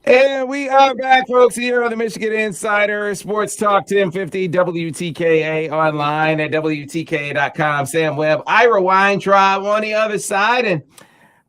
And we are back, folks, here on the Michigan Insider Sports Talk 1050 WTKA online at WTKA.com. Sam Webb, Ira Weintraub on the other side. And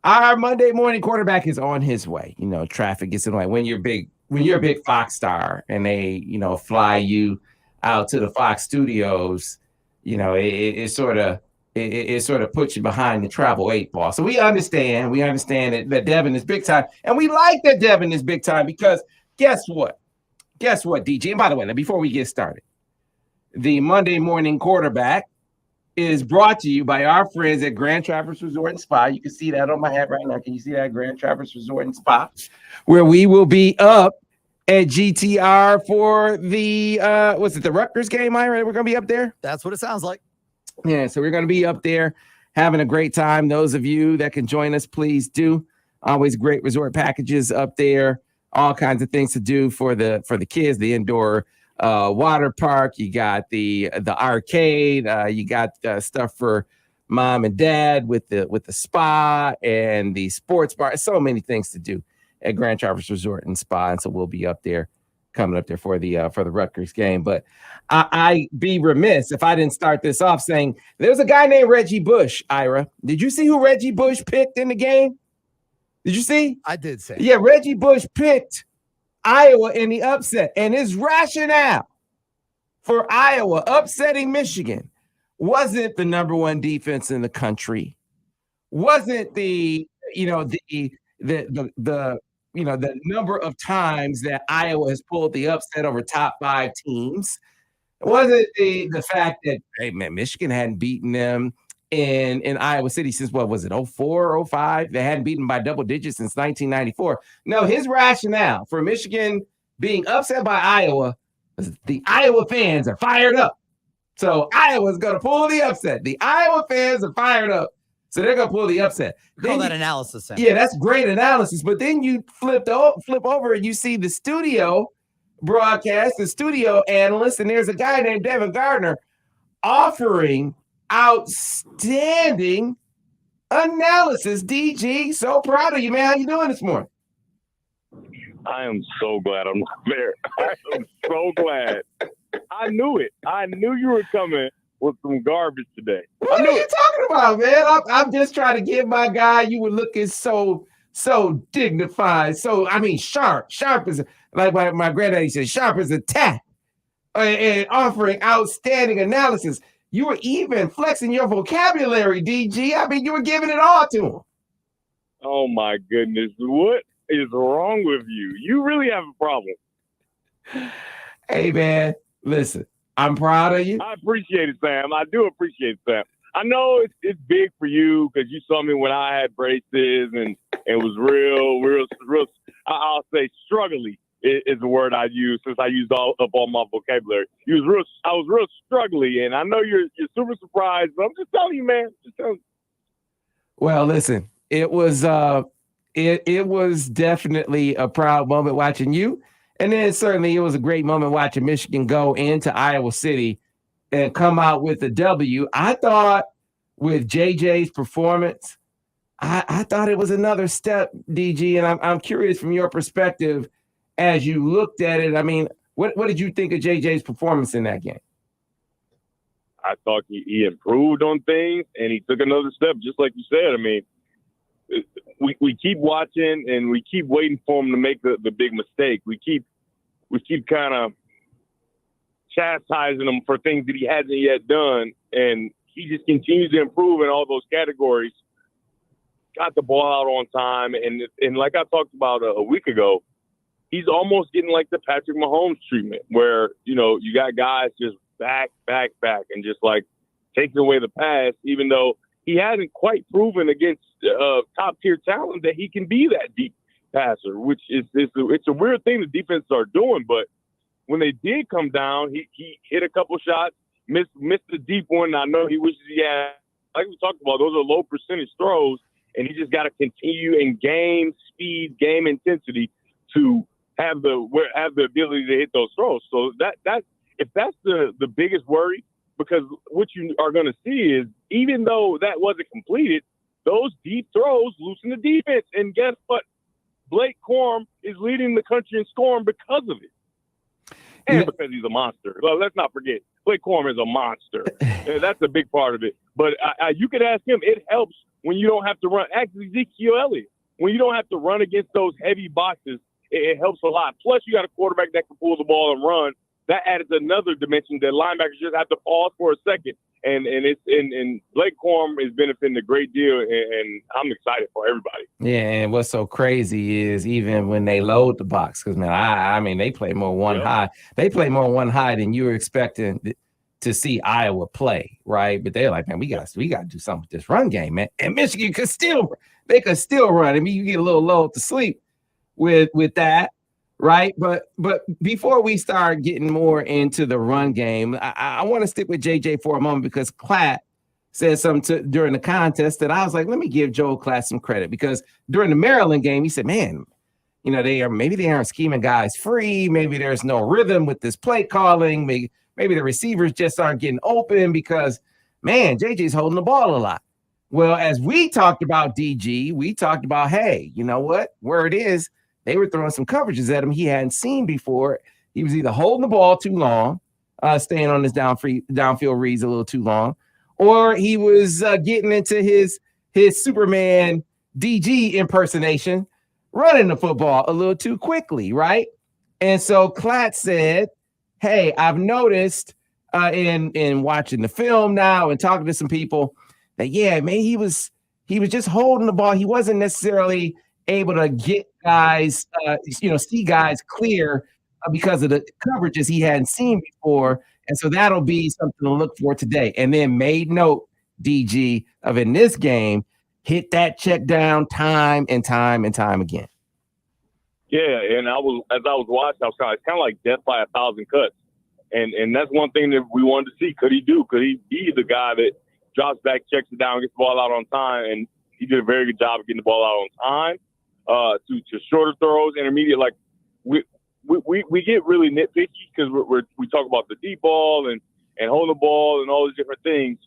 our Monday morning quarterback is on his way. You know, traffic gets in the way. When you're a big Fox star and they, fly you out to the Fox studios, it sort of it sort of puts you behind the travel eight ball. So we understand. We understand that Devin is big time. And we like that Devin is big time because guess what? Guess what, DG? And by the way, before we get started, the Monday morning quarterback is brought to you by our friends at Grand Traverse Resort and Spa. You can see that on my hat right now. Can you see that? Grand Traverse Resort and Spa, where we will be up at GTR for the the Rutgers game, Ira? We're gonna be up there. That's what it sounds like. Yeah, so we're gonna be up there having a great time. Those of you that can join us, please do. Always great resort packages up there, all kinds of things to do for the kids, the indoor water park. You got the arcade, you got stuff for mom and dad with the spa and the sports bar. So many things to do at Grand Traverse Resort and Spa, and so we'll be up there, coming up there for the Rutgers game. But I be remiss if I didn't start this off saying there's a guy named Reggie Bush. Ira, did you see who Reggie Bush picked in the game? Did you see? I did say. Yeah, Reggie Bush picked Iowa in the upset, and his rationale for Iowa upsetting Michigan wasn't the number one defense in the country, wasn't the number of times that Iowa has pulled the upset over top five teams. It wasn't the fact that, hey, man, Michigan hadn't beaten them in Iowa City since, what was it, 04, 05? They hadn't beaten by double digits since 1994. No, his rationale for Michigan being upset by Iowa was the Iowa fans are fired up. So Iowa's going to pull the upset. The Iowa fans are fired up. So they're going to pull the upset. Call that analysis. Sam. Yeah, that's great analysis. But then you flip over and you see the studio broadcast, the studio analyst, and there's a guy named Devin Gardner offering outstanding analysis. DG, so proud of you, man. How you doing this morning? I am so glad I'm not there. I am so glad. I knew it. I knew you were coming with some garbage today. What are you talking about, man? I'm just trying to give my guy. You were looking so dignified. So, I mean, sharp as, like my granddaddy said, sharp as a tack, and offering outstanding analysis. You were even flexing your vocabulary, DG. I mean, you were giving it all to him. Oh, my goodness. What is wrong with you? You really have a problem. Hey, man, listen, I'm proud of you. I appreciate it, Sam. I do appreciate it, Sam. I know it's big for you because you saw me when I had braces and it was real, I'll say struggly is the word I use since I used all my vocabulary. I was real struggly, and I know you're super surprised, but I'm just telling you, man. Just telling you. Well, listen, it was it was definitely a proud moment watching you. And then certainly it was a great moment watching Michigan go into Iowa City and come out with a W. I thought with JJ's performance, I thought it was another step, DG. And I'm curious from your perspective as you looked at it. I mean, what did you think of JJ's performance in that game? I thought he improved on things and he took another step, just like you said. I mean, we keep watching and we keep waiting for him to make the big mistake. We keep kind of chastising him for things that he hasn't yet done, and he just continues to improve in all those categories. Got the ball out on time, and like I talked about a week ago, he's almost getting like the Patrick Mahomes treatment, where you got guys just back, and just like taking away the pass, even though he hasn't quite proven against top tier talent that he can be that deep passer, which is it's a weird thing the defenses are doing. But when they did come down, he hit a couple shots, missed the deep one. I know he wishes he had, like we talked about, those are low percentage throws, and he just got to continue in game speed, game intensity to have the ability to hit those throws. So if that's the biggest worry. Because what you are going to see is, even though that wasn't completed, those deep throws loosen the defense. And guess what? Blake Corum is leading the country in scoring because of it. And because he's a monster. Well, let's not forget, Blake Corum is a monster. That's a big part of it. But you could ask him, it helps when you don't have to run. Actually, Ezekiel Elliott, when you don't have to run against those heavy boxes, it helps a lot. Plus, you got a quarterback that can pull the ball and run. That adds another dimension that linebackers just have to pause for a second. And Blake Corum is benefiting a great deal, and I'm excited for everybody. Yeah, and what's so crazy is even when they load the box, because man, I mean they play more one high. They play more one high than you were expecting to see Iowa play, right? But they're like, man, we got to do something with this run game, man. And Michigan could still run. I mean, you get a little low to sleep with that. Right. But before we start getting more into the run game, I want to stick with JJ for a moment because Klatt said something during the contest that I was like, let me give Joel Klatt some credit, because during the Maryland game, he said, man, you know, maybe they aren't scheming guys free. Maybe there's no rhythm with this play calling. Maybe the receivers just aren't getting open because, man, JJ's holding the ball a lot. Well, as we talked about DG, we talked about, hey, you know what? Where it is, they were throwing some coverages at him he hadn't seen before. He was either holding the ball too long, staying on his downfield reads a little too long, or he was getting into his Superman DG impersonation, running the football a little too quickly, right? And so Klatt said, hey, I've noticed in watching the film now and talking to some people that, yeah, man, he was just holding the ball. He wasn't necessarily able to get guys, see guys clear because of the coverages he hadn't seen before. And so that'll be something to look for today. And then made note, DG, of in this game, hit that check down time and time again. Yeah, and as I was watching, I was kind of like death by 1,000 cuts. And that's one thing that we wanted to see. Could he be the guy that drops back, checks it down, gets the ball out on time? And he did a very good job of getting the ball out on time. To shorter throws, intermediate, like we get really nitpicky because we talk about the deep ball and holding the ball and all these different things.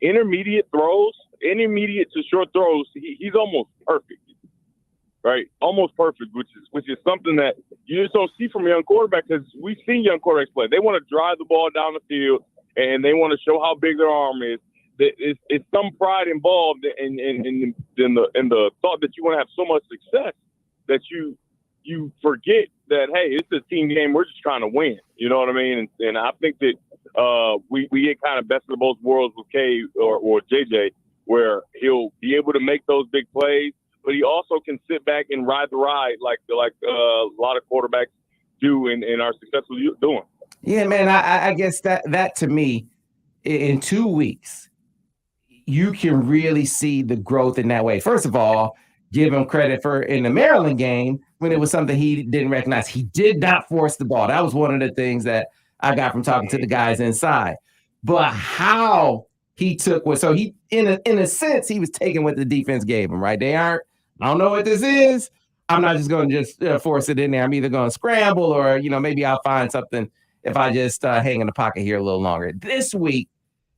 Intermediate to short throws, he's almost perfect, right? Almost perfect, which is something that you just don't see from a young quarterback, because we've seen young quarterbacks play. They want to drive the ball down the field and they want to show how big their arm is. It's some pride involved in the thought that you want to have so much success that you forget that, hey, it's a team game. We're just trying to win. You know what I mean? And I think that we get kind of best of both worlds with K or JJ, where he'll be able to make those big plays, but he also can sit back and ride the ride like a lot of quarterbacks do and are successfully doing. Yeah, man, I guess that to me, in 2 weeks, you can really see the growth in that way. First of all, give him credit for in the Maryland game when it was something he didn't recognize. He did not force the ball. That was one of the things that I got from talking to the guys inside. But how he took what, so he, in a sense, he was taking what the defense gave him, right? I don't know what this is. I'm not just going to just force it in there. I'm either going to scramble or, maybe I'll find something if I just hang in the pocket here a little longer. This week,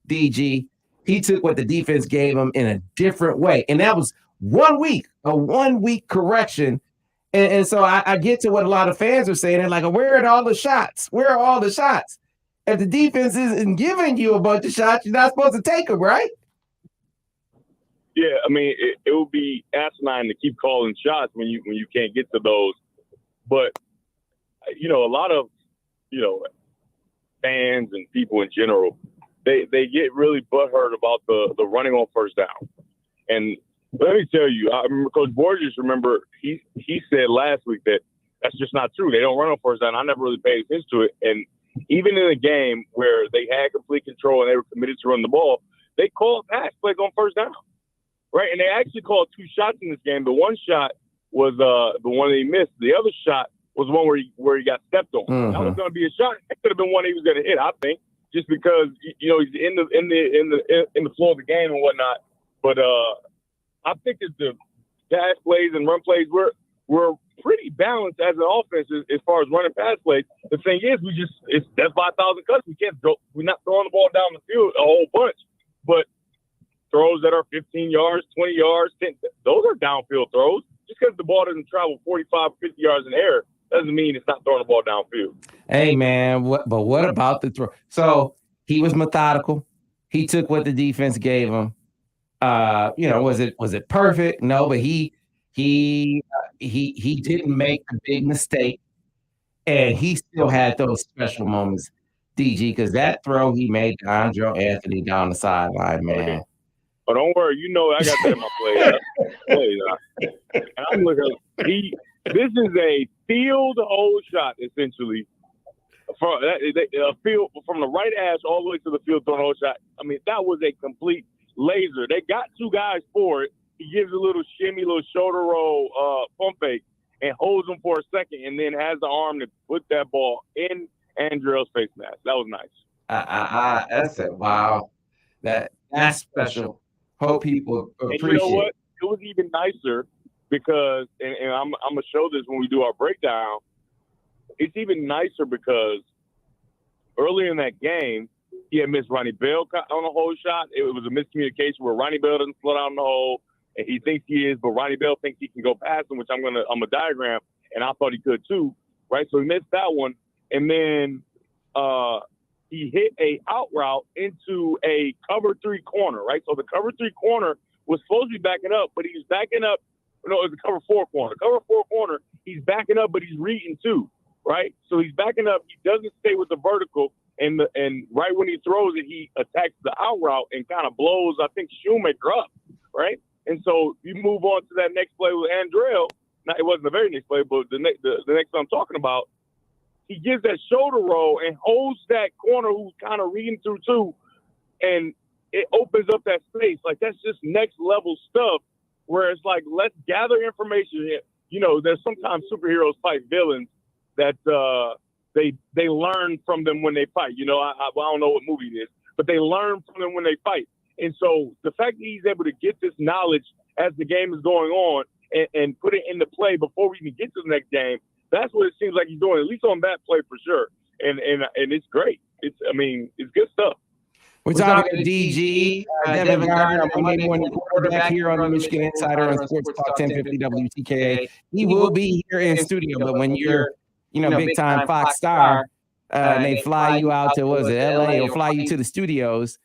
DG, he took what the defense gave him in a different way. And that was 1 week, a 1 week correction. And so I get to what a lot of fans are saying. They're like, where are all the shots? Where are all the shots? If the defense isn't giving you a bunch of shots, you're not supposed to take them, right? Yeah, I mean, it would be asinine to keep calling shots when you can't get to those. But, a lot of, fans and people in general, they get really butthurt about the running on first down. And let me tell you, I remember Coach Borges, he said last week that that's just not true. They don't run on first down. I never really paid attention to it. And even in a game where they had complete control and they were committed to run the ball, they called pass plays on first down, right? And they actually called 2 shots in this game. The one shot was the one that he missed. The other shot was one where he got stepped on. Mm-hmm. That was going to be a shot. That could have been one he was going to hit, I think, just because he's in the flow of the game and whatnot. But I think that the pass plays and run plays we're pretty balanced as an offense as far as running pass plays. The thing is, it's death by 1,000 cuts. We're not throwing the ball down the field a whole bunch, but throws that are 15 yards, 20 yards, 10, those are downfield throws. just because the ball doesn't travel 45, 50 yards in the air doesn't mean it's not throwing the ball downfield. Hey, man, what about the throw? So he was methodical. He took what the defense gave him. Was it perfect? No, but he didn't make a big mistake, and he still had those special moments, DG, because that throw he made to Andre Anthony down the sideline, man. Oh, don't worry. You know I got that in my play. And I'm looking. This is a field hole shot, essentially. From a field from the right ass all the way to the field throwing hole shot. I mean, that was a complete laser. They got two guys for it. He gives a little shimmy, little shoulder roll, pump fake, and holds him for a second, and then has the arm to put that ball in Andrell's face mask. That was nice. That's it. Wow, that's special. Hope people appreciate. And you know what? It was even nicer because, and I'm gonna show this when we do our breakdown. It's even nicer because earlier in that game, he had missed Ronnie Bell on a hole shot. It was a miscommunication where Ronnie Bell doesn't slow down the hole, and he thinks he is, but Ronnie Bell thinks he can go past him, which I'm a diagram, and I thought he could too, right? So he missed that one, and then he hit a out route into a cover 3 corner, right? So the cover 3 corner was supposed to be backing up, but he's backing up. No, it was a cover 4 corner. Cover 4 corner, he's backing up, but he's reading too, right? So he's backing up. He doesn't stay with the vertical, and right when he throws it, he attacks the out route and kind of blows, I think, Shoemaker up, right? And so you move on to that next play with Andrell. Now, it wasn't the very next play, but the next one I'm talking about, he gives that shoulder roll and holds that corner who's kind of reading through too, and it opens up that space. Like, that's just next level stuff where it's like, let's gather information. You know, there's sometimes superheroes fight villains that they learn from them when they fight. You know, I don't know what movie it is, but they learn from them when they fight. And so the fact that he's able to get this knowledge as the game is going on and put it into play before we even get to the next game, that's what it seems like he's doing, at least on that play for sure. And it's great. It's good stuff. We're talking to DG, Devin Gardner, Monday morning quarterback here on the Michigan Insider on Sports Talk 1050 WTKA. He will be here in studio, but when you're, big time Fox star, and they fly you out to, LA, or fly you to the studios,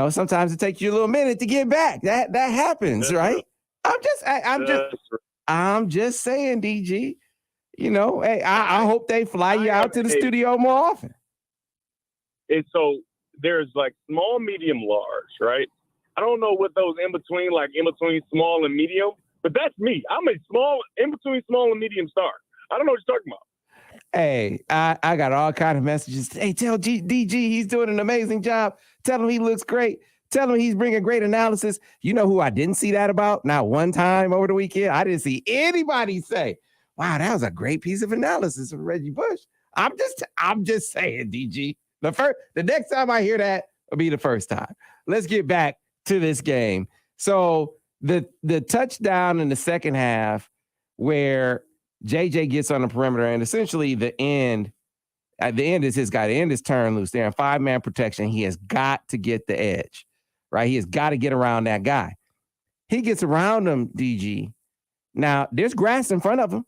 sometimes it takes you a little minute to get back. That happens, right? I'm just saying, DG. Hey, I hope they fly you out to the studio more often. And so there's like small, medium, large, right? I don't know what those in between small and medium, but that's me. I'm a in between small and medium star. I don't know what you're talking about. Hey, I got all kinds of messages. Hey, tell DG he's doing an amazing job. Tell him he looks great. Tell him he's bringing great analysis. You know who I didn't see that about? Not one time over the weekend. I didn't see anybody say, wow, that was a great piece of analysis from Reggie Bush. I'm just saying, DG. The next time I hear that will be the first time. Let's get back to this game. So the touchdown in the second half where JJ gets on the perimeter, and essentially the end is his guy. The end is turned loose. They're in 5-man protection. He has got to get the edge, right? He has got to get around that guy. He gets around him, DG. Now, there's grass in front of him.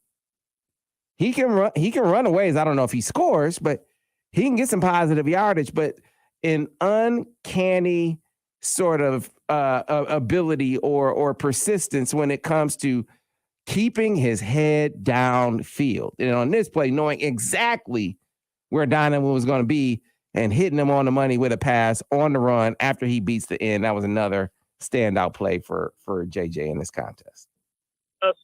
He can run away. I don't know if he scores, but he can get some positive yardage. But an uncanny sort of ability or persistence when it comes to keeping his head downfield. And on this play, knowing exactly where Donovan was going to be and hitting him on the money with a pass on the run after he beats the end. That was another standout play for JJ in this contest.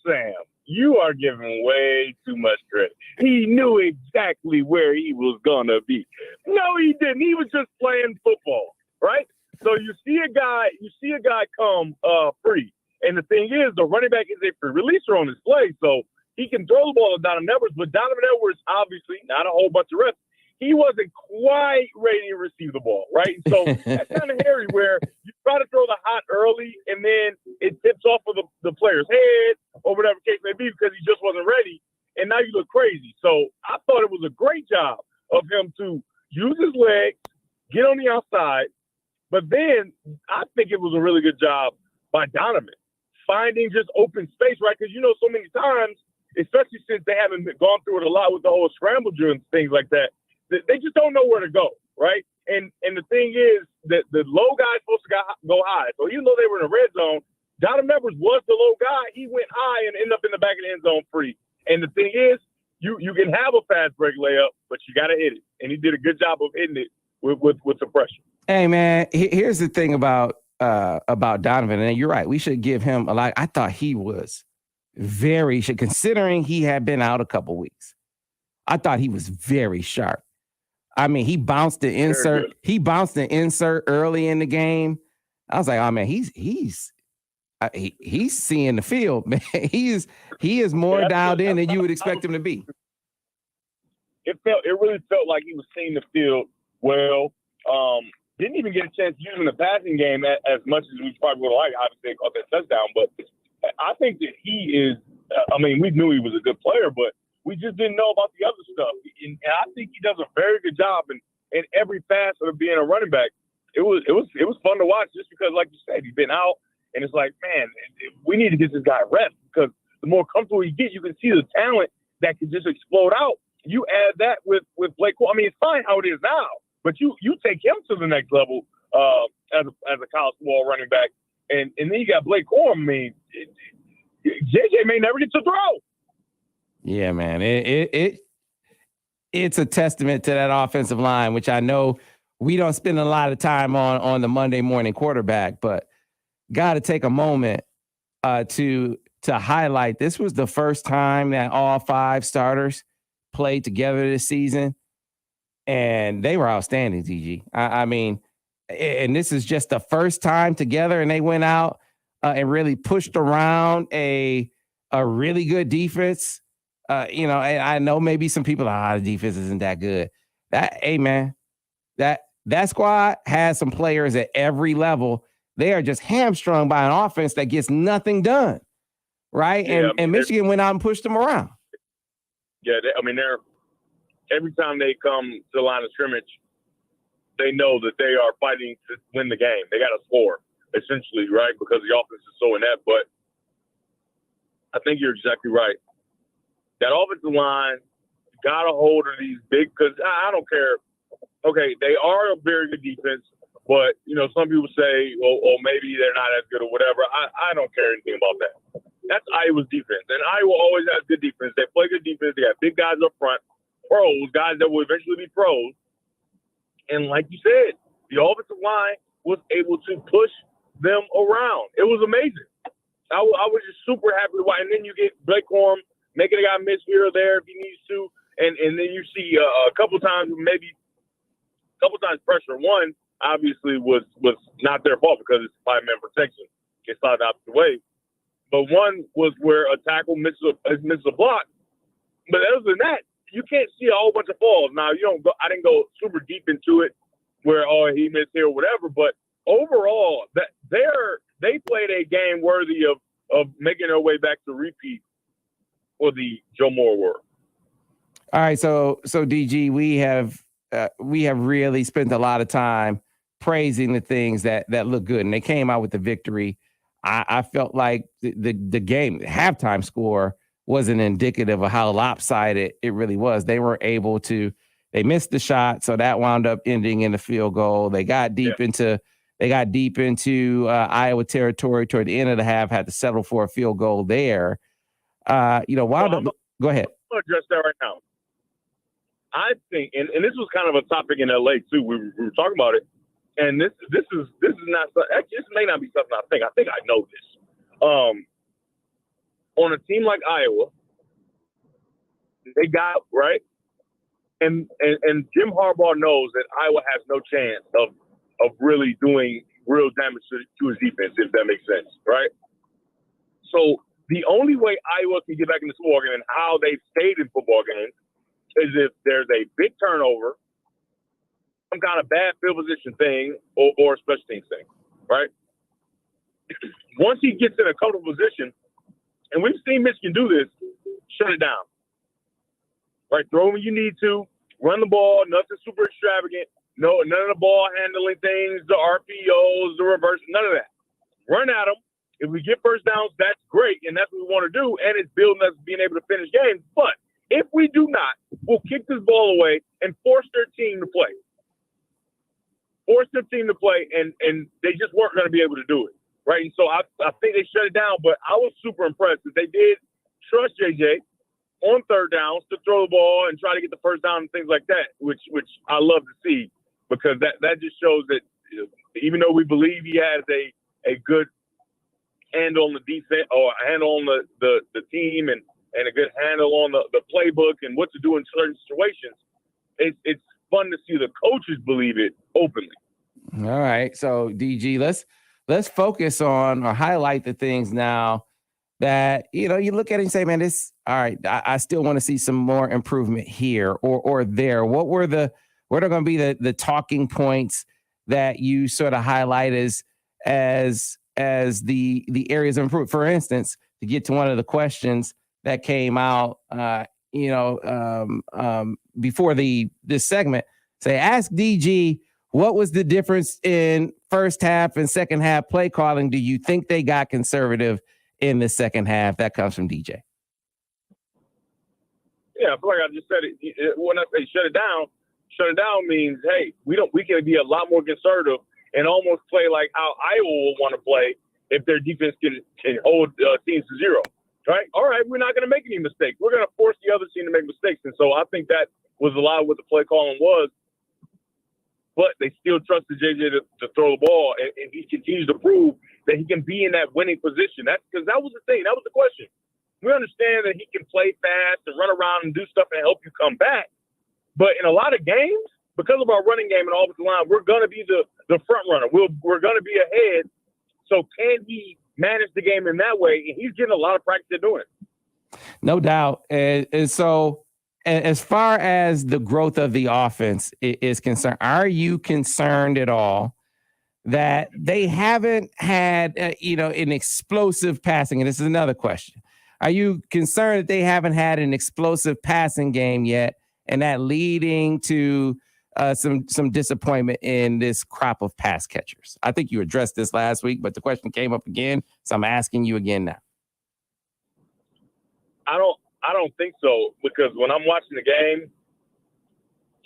Sam, you are giving way too much credit. He knew exactly where he was going to be. No, he didn't. He was just playing football, right? So you see a guy come free. And the thing is, the running back is a free releaser on his play, so he can throw the ball to Donovan Edwards, but Donovan Edwards, obviously, not a whole bunch of reps, he wasn't quite ready to receive the ball, right? So that's kind of hairy where you try to throw the hot early, and then it tips off of the player's head or whatever case may be because he just wasn't ready, and now you look crazy. So I thought it was a great job of him to use his legs, get on the outside, but then I think it was a really good job by Donovan finding just open space, right? Because, so many times, especially since they haven't gone through it a lot with the whole scramble drill and things like that, they just don't know where to go, right? And the thing is that the low guy is supposed to go high. So even though they were in the red zone, Donovan Edwards was the low guy. He went high and ended up in the back of the end zone free. And the thing is, you can have a fast break layup, but you got to hit it. And he did a good job of hitting it with some pressure. Hey, man, here's the thing about Donovan. And you're right. We should give him a lot. I thought he was considering he had been out a couple weeks. I thought he was very sharp. I mean, he bounced the insert. He bounced the insert early in the game. I was like, oh, man, he's seeing the field, man. He is more dialed in than you would expect him to be. It really felt like he was seeing the field well. Didn't even get a chance to use him in the passing game as much as we probably would like. Obviously, caught that touchdown, but I think that he is. We knew he was a good player, but we just didn't know about the other stuff. And I think he does a very good job in every facet of being a running back. It was fun to watch just because, like you said, he's been out. And it's like, man, we need to get this guy rest because the more comfortable you get, you can see the talent that can just explode out. You add that with Blake Corum. I mean, it's fine how it is now, but you take him to the next level as a college football running back. And then you got Blake Corum. I mean, JJ may never get to throw. Yeah, man. It's a testament to that offensive line, which I know we don't spend a lot of time on the Monday morning quarterback, but got to take a moment to highlight this was the first time that all 5 starters played together this season, and they were outstanding, TG. I mean, and this is just the first time together, and they went out and really pushed around a really good defense. I know maybe some people are, the defense isn't that good. Hey, man, that squad has some players at every level. They are just hamstrung by an offense that gets nothing done, right? Yeah, and Michigan went out and pushed them around. Yeah, they're every time they come to the line of scrimmage, they know that they are fighting to win the game. They got to score, essentially, right? Because the offense is so inept. But I think you're exactly right. That offensive line got a hold of these big, because I don't care. Okay, they are a very good defense. But, some people say, oh, maybe they're not as good or whatever. I don't care anything about that. That's Iowa's defense. And Iowa always has good defense. They play good defense. They have big guys up front, pros, guys that will eventually be pros. And like you said, the offensive line was able to push them around. It was amazing. I was just super happy to watch. And then you get Blake Corum making a guy miss here or there if he needs to. And then you see a couple times pressure. One, obviously was not their fault because it's 5-man protection. It's not the opposite way. But one was where a tackle misses a block. But other than that, you can't see a whole bunch of falls. Now, I didn't go super deep into it where, he missed here or whatever. But overall, they played a game worthy of making their way back to repeat for the Joe Moore world. All right, so DG, we have really spent a lot of time praising the things that look good, and they came out with the victory. I felt like the game halftime score wasn't indicative of how lopsided it really was. They weren't able to. They missed the shot, so that wound up ending in a field goal. They got deep into Iowa territory toward the end of the half. Had to settle for a field goal there. Go ahead. I'm gonna address that right now. I think, and this was kind of a topic in LA too. We were talking about it. And this is not – this may not be something I think. I think I know this. On a team like Iowa, they got – right? And Jim Harbaugh knows that Iowa has no chance of really doing real damage to his defense, if that makes sense, right? So the only way Iowa can get back in the football game and how they've stayed in football games is if there's a big turnover, some kind of bad field position thing or a special teams thing, right? Once he gets in a comfortable position, and we've seen Michigan do this, shut it down. Right? Throw when you need to, run the ball, nothing super extravagant, none of the ball handling things, the RPOs, the reverse, none of that. Run at them. If we get first downs, that's great, and that's what we want to do, and it's building us being able to finish games. But if we do not, we'll kick this ball away and force their team to play. And they just weren't going to be able to do it, right? And so I think they shut it down, but I was super impressed that they did trust JJ on third downs to throw the ball and try to get the first down and things like that, which I love to see, because that just shows that even though we believe he has a good handle on the defense or a handle on the team and a good handle on the playbook and what to do in certain situations, it's fun to see the coaches believe it openly. All right. So DG, let's focus on or highlight the things now that, you look at it and say, man, this, all right, I still want to see some more improvement here or there. What are going to be the talking points that you sort of highlight as the areas of improvement? For instance, to get to one of the questions that came out, before this segment, say, ask DG, what was the difference in first half and second half play calling? Do you think they got conservative in the second half? That comes from DJ. Yeah, I feel like I just said it. When I say shut it down means, hey, we can be a lot more conservative and almost play like how Iowa will want to play if their defense can hold teams to zero. Right? All right, we're not going to make any mistakes. We're going to force the other team to make mistakes. And so I think that was a lot of what the play calling was. But they still trusted JJ to throw the ball, and he continues to prove that he can be in that winning position. That's because that was the thing. That was the question. We understand that he can play fast and run around and do stuff and help you come back. But in a lot of games, because of our running game and offensive line, we're going to be the front runner. We're going to be ahead. So can he manage the game in that way? And he's getting a lot of practice at doing it. No doubt. And so as far as the growth of the offense is concerned, are you concerned at all that they haven't had, an explosive passing? And this is another question. Are you concerned that they haven't had an explosive passing game yet, and that leading to some disappointment in this crop of pass catchers? I think you addressed this last week, but the question came up again, so I'm asking you again now. I don't think so, because when I'm watching the game,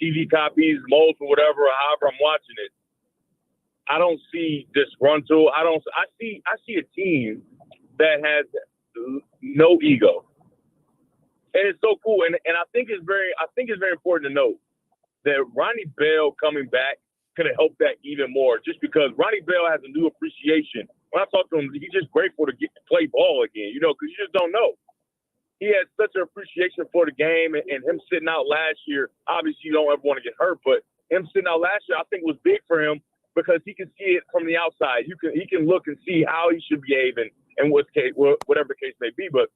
TV copies, most or whatever, or however I'm watching it, I don't see this run through. I see a team that has no ego, and it's so cool. And I think it's very important to note that Ronnie Bell coming back could have helped that even more, just because Ronnie Bell has a new appreciation. When I talk to him, he's just grateful to get to play ball again, because you just don't know. He had such an appreciation for the game, and him sitting out last year. Obviously, you don't ever want to get hurt, but him sitting out last year, I think, was big for him because he can see it from the outside. He can look and see how he should behave and whatever the case may be. But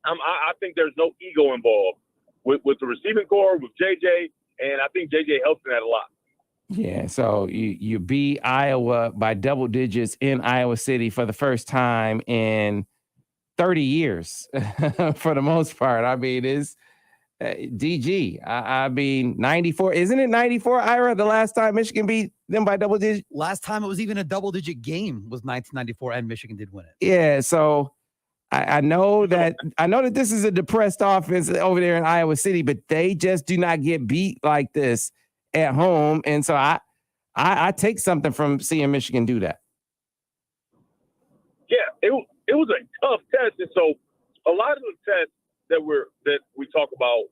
I think there's no ego involved with the receiving core, with JJ, and I think JJ helps in that a lot. Yeah, so you beat Iowa by double digits in Iowa City for the first time in 30 years for the most part. I mean, it's DG. I mean, 94. Isn't it 94, Ira, the last time Michigan beat them by double digits? Last time it was even a double-digit game was 1994, and Michigan did win it. Yeah, so I know that this is a depressed offense over there in Iowa City, but they just do not get beat like this at home. And so I take something from seeing Michigan do that. Yeah, it was a tough test, and so a lot of the tests that we talk about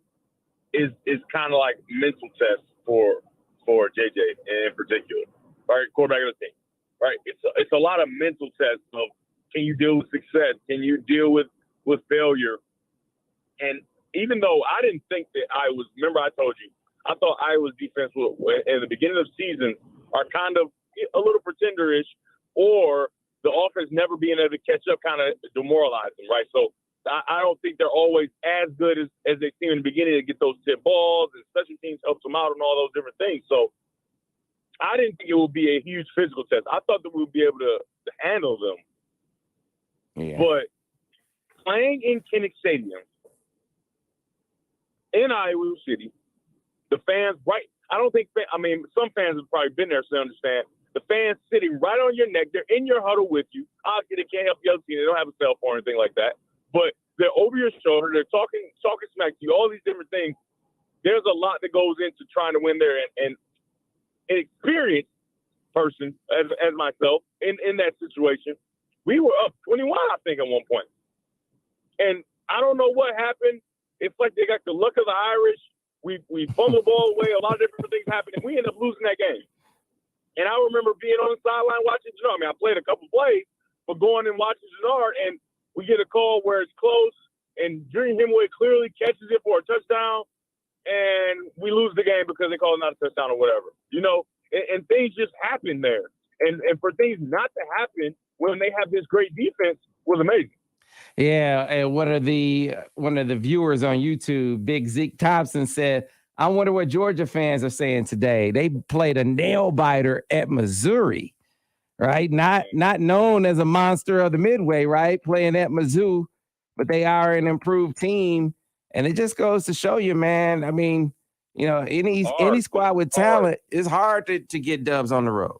is kind of like mental tests for JJ in particular, right? Quarterback of the team, right? It's a lot of mental tests of, can you deal with success? Can you deal with failure? And even though I didn't think that remember I told you, I thought Iowa's defense in the beginning of the season are kind of a little pretender-ish, or the offense never being able to catch up kind of demoralized them, right? So I don't think they're always as good as they seem in the beginning to get those tip balls, and special teams helps them out and all those different things. So I didn't think it would be a huge physical test. I thought that we would be able to handle them. Yeah. But playing in Kinnick Stadium in Iowa City, the fans, right? I don't think, some fans have probably been there, so they understand. The fans sitting right on your neck. They're in your huddle with you. Obviously, they can't help the other team. They don't have a cell phone or anything like that. But they're over your shoulder. They're talking smack to you, all these different things. There's a lot that goes into trying to win there. And an experienced person, as myself, in that situation, we were up 21, I think, at one point. And I don't know what happened. It's like they got the luck of the Irish. We fumbled the ball away. A lot of different things happened, and we ended up losing that game. And I remember being on the sideline watching Gennard. I mean, I played a couple plays, but going and watching Gennard, and we get a call where it's close, and Junior Hemingway clearly catches it for a touchdown, and we lose the game because they call it not a touchdown or whatever. And things just happen there. And for things not to happen when they have this great defense was amazing. Yeah, and one of the viewers on YouTube, Big Zeke Thompson, said, I wonder what Georgia fans are saying today. They played a nail biter at Missouri, right? Not known as a monster of the Midway, right? Playing at Mizzou, but they are an improved team. And it just goes to show you, man. I mean, any squad with talent, it's hard to get dubs on the road.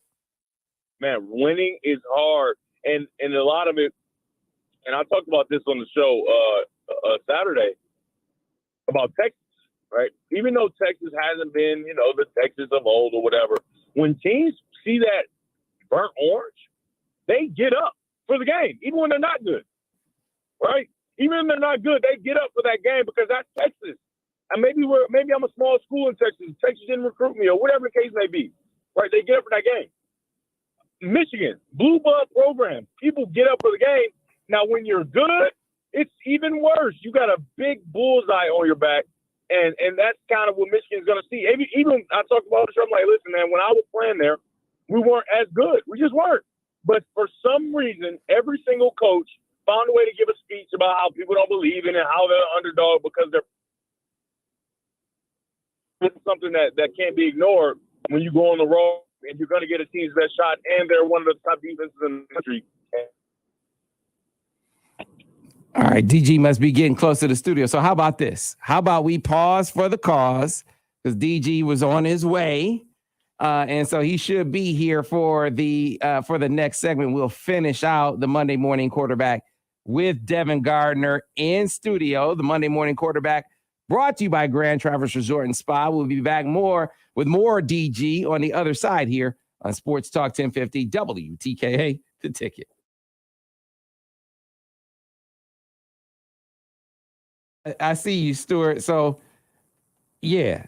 Man, winning is hard. And a lot of it, and I talked about this on the show Saturday about Texas. Right? Even though Texas hasn't been, the Texas of old or whatever, when teams see that burnt orange, they get up for the game, even when they're not good. Right? Even when they're not good, they get up for that game because that's Texas. And maybe I'm a small school in Texas. Texas didn't recruit me or whatever the case may be. Right? They get up for that game. Michigan, blue blood program. People get up for the game. Now, when you're good, it's even worse. You got a big bullseye on your back. And that's kind of what Michigan's going to see. Even I talked about it, I'm like, listen, man, when I was playing there, we weren't as good. We just weren't. But for some reason, every single coach found a way to give a speech about how people don't believe in it, how they're underdog because it's something that can't be ignored when you go on the road and you're going to get a team's best shot, and they're one of the top defenses in the country. All right, DG must be getting close to the studio. So how about this? How about we pause for the cause, because DG was on his way, and so he should be here for the next segment. We'll finish out the Monday Morning Quarterback with Devin Gardner in studio. The Monday Morning Quarterback brought to you by Grand Traverse Resort and Spa. We'll be back with more DG on the other side here on Sports Talk 1050 WTKA, The Ticket. I see you, Stuart. So, yeah,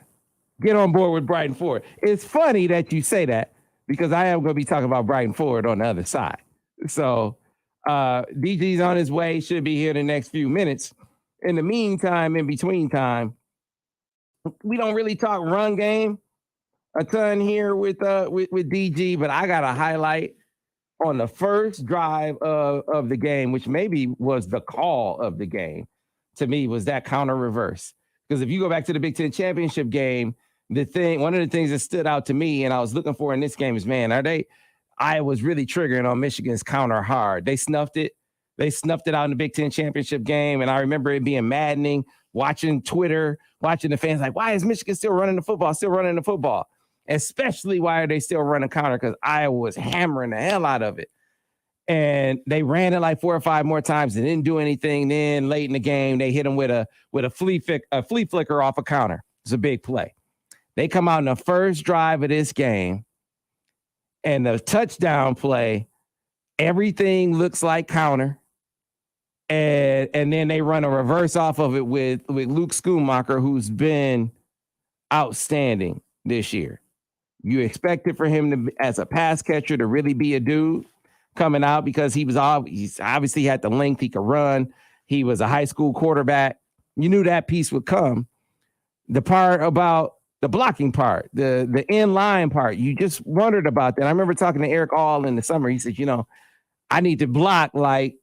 get on board with Brighton Ford. It's funny that you say that because I am going to be talking about Brighton Ford on the other side. So, DG's on his way, should be here in the next few minutes. In the meantime, in between time, we don't really talk run game a ton here with DG, but I got a highlight on the first drive of the game, which maybe was the call of the game. To me, was that counter reverse. Because if you go back to the Big Ten championship game, one of the things that stood out to me and I was looking for in this game is, man, I was really triggering on Michigan's counter hard. They snuffed it. They snuffed it out in the Big Ten championship game. And I remember it being maddening, watching Twitter, watching the fans like, why is Michigan still running the football? Especially why are they still running counter? Because Iowa was hammering the hell out of it. And they ran it like 4 or 5 more times and didn't do anything. Then late in the game, they hit them with a flea flicker off a counter. It's a big play. They come out in the first drive of this game, and the touchdown play, everything looks like counter. And then they run a reverse off of it with Luke Schoonmaker, who's been outstanding this year. You expected for him to, as a pass catcher, to really be a dude coming out because he's obviously had the length, he could run. He was a high school quarterback. You knew that piece would come. The part about the blocking part, the in-line part, you just wondered about that. I remember talking to Eric All in the summer. He said, I need to block like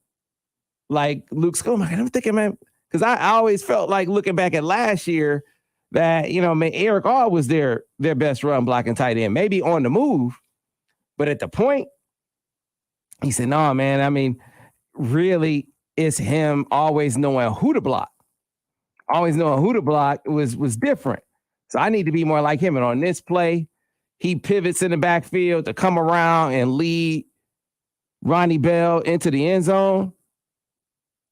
Luke Schoonmaker. I'm thinking, man, because I always felt like looking back at last year that, Eric All was their best run blocking tight end, maybe on the move, but at the point, he said, no, man, I mean, really, it's him always knowing who to block. Always knowing who to block was different. So I need to be more like him. And on this play, he pivots in the backfield to come around and lead Ronnie Bell into the end zone.